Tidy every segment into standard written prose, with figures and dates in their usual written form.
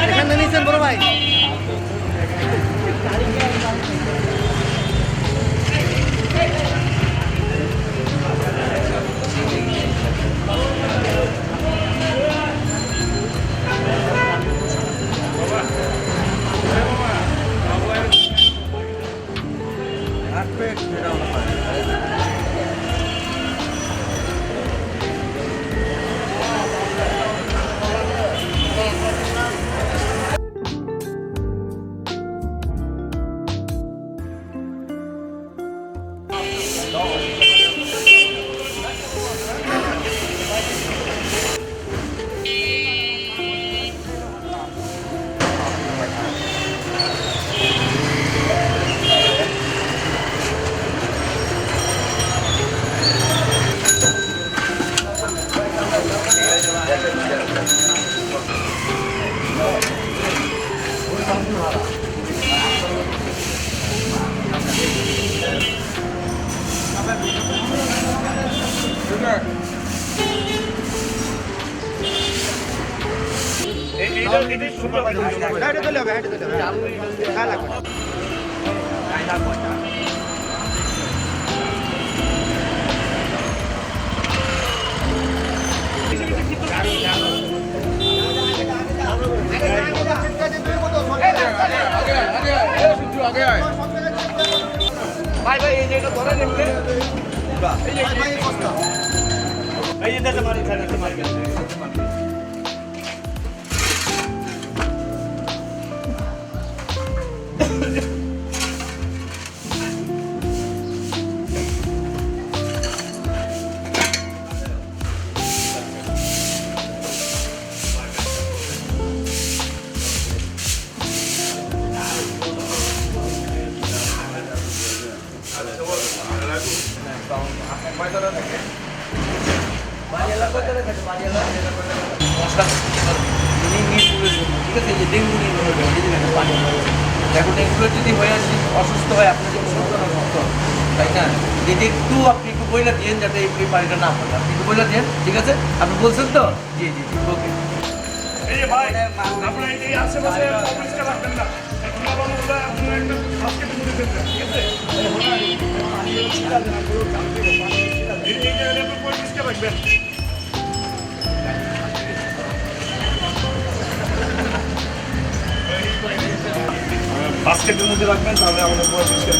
এখানে নিছেন বড় ভাই। ভাই ভাই এই যে এটা ধরে নিতে এই যে কষ্ট এই যে দেখে মারি খাইতে মারি এখন এগুলো যদি হয়ে আসে অসুস্থ হয় আপনার জন্য সুস্থ তাই না যদি একটু আপনি একটু বইলা দিন যাতে এই পানিটা না পড়ে আপনি একটু বইলা দিন ঠিক আছে আপনি বলছেন তো জি জি জি ওকে এই যে ভাই আপনারা এই আশেপাশে পরিষ্কার রাখবেন না এখন আপনারা একটা বাস্কেট মধ্যে ফেলবেন ঠিক আছে এই জায়গাটা আপনি পরিষ্কার রাখবেন বাস্কেটের মধ্যে রাখবেন তাহলে আমাদের পরিষ্কার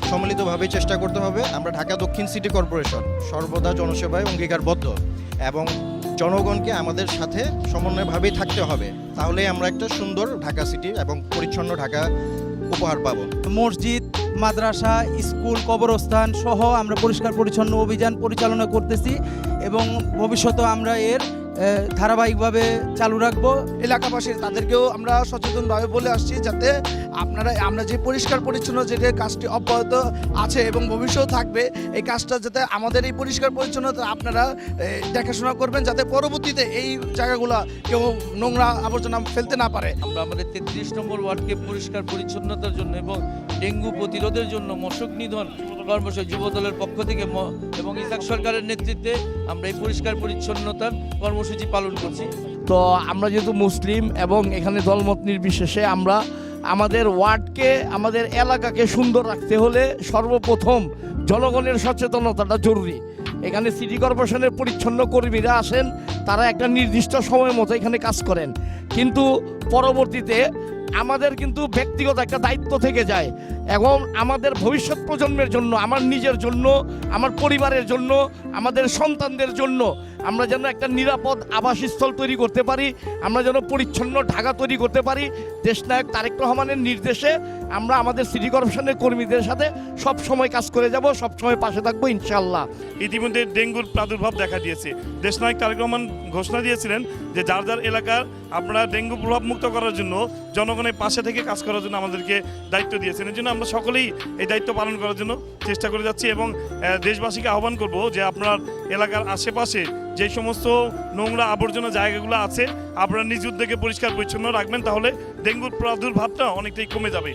সম্মিলিতভাবে চেষ্টা করতে হবে। আমরা ঢাকা দক্ষিণ সিটি কর্পোরেশন সর্বদা জনসেবায় অঙ্গীকারবদ্ধ এবং জনগণকে আমাদের সাথে সমন্বয়ভাবেই থাকতে হবে, তাহলেই আমরা একটা সুন্দর ঢাকা সিটি এবং পরিচ্ছন্ন ঢাকা উপহার পাবো। মসজিদ, মাদ্রাসা, স্কুল, কবরস্থান সহ আমরা পরিষ্কার পরিচ্ছন্ন অভিযান পরিচালনা করতেছি এবং ভবিষ্যতে আমরা এর ধারাবাহিকভাবে চালু রাখবো। এলাকাবাসী তাদেরকেও আমরা সচেতনভাবে বলে আসছি যাতে আমরা যে পরিষ্কার পরিচ্ছন্ন যে কাজটি অব্যাহত আছে এবং ভবিষ্যতেও থাকবে, এই কাজটা যাতে আমাদের এই পরিষ্কার পরিচ্ছন্নতা আপনারা দেখাশোনা করবেন যাতে পরবর্তীতে এই জায়গাগুলো কেউ নোংরা আবর্জনা ফেলতে না পারে। আমরা আমাদের 33 নম্বর ওয়ার্ডকে পরিষ্কার পরিচ্ছন্নতার জন্য এবং ডেঙ্গু প্রতিরোধের জন্য মশক নিধন কর্মসূচি যুবদলের পক্ষ থেকে এবং ইসাক সরকারের নেতৃত্বে আমরা এই পরিষ্কার পরিচ্ছন্নতার কর্মসূচি পালন করছি। তো আমরা যেহেতু মুসলিম এবং এখানে দলমত নির্বিশেষে আমরা আমাদের ওয়ার্ডকে আমাদের এলাকাকে সুন্দর রাখতে হলে সর্বপ্রথম জনগণের সচেতনতাটা জরুরি। এখানে সিটি কর্পোরেশনের পরিচ্ছন্ন কর্মীরা আসেন, তারা একটা নির্দিষ্ট সময় মতো এখানে কাজ করেন, কিন্তু পরবর্তীতে আমাদের কিন্তু ব্যক্তিগত একটা দায়িত্ব থেকে যায় এবং আমাদের ভবিষ্যৎ প্রজন্মের জন্য, আমার নিজের জন্য, আমার পরিবারের জন্য, আমাদের সন্তানদের জন্য আমরা যেন একটা নিরাপদ আবাসস্থল তৈরি করতে পারি, আমরা যেন পরিচ্ছন্ন ঢাকা তৈরি করতে পারি, দেশনায়ক তারেক রহমানের নির্দেশে আমরা আমাদের সিটি কর্পোরেশনের কর্মীদের সাথে সব সময় কাজ করে যাব, সব সময় পাশে থাকবো ইনশাআল্লাহ। ইতিমধ্যে ডেঙ্গুর প্রাদুর্ভাব দেখা দিয়েছে। দেশনায়ক তারেক রহমান ঘোষণা দিয়েছিলেন যে যার যার এলাকার আপনারা ডেঙ্গু প্রভাব মুক্ত করার জন্য জনগণের পাশে থেকে কাজ করার জন্য আমাদেরকে দায়িত্ব দিয়েছেন। এর জন্য আমরা সকলেই এই দায়িত্ব পালন করার জন্য চেষ্টা করে যাচ্ছি এবং দেশবাসীকে আহ্বান করব যে আপনার এলাকার আশেপাশে যে সমস্ত নোংরা আবর্জনা জায়গাগুলো আছে আপনারা নিজ উদ্যোগে পরিষ্কার পরিচ্ছন্ন রাখবেন, তাহলে ডেঙ্গুর প্রাদুর্ভাবটা অনেকটাই কমে যাবে।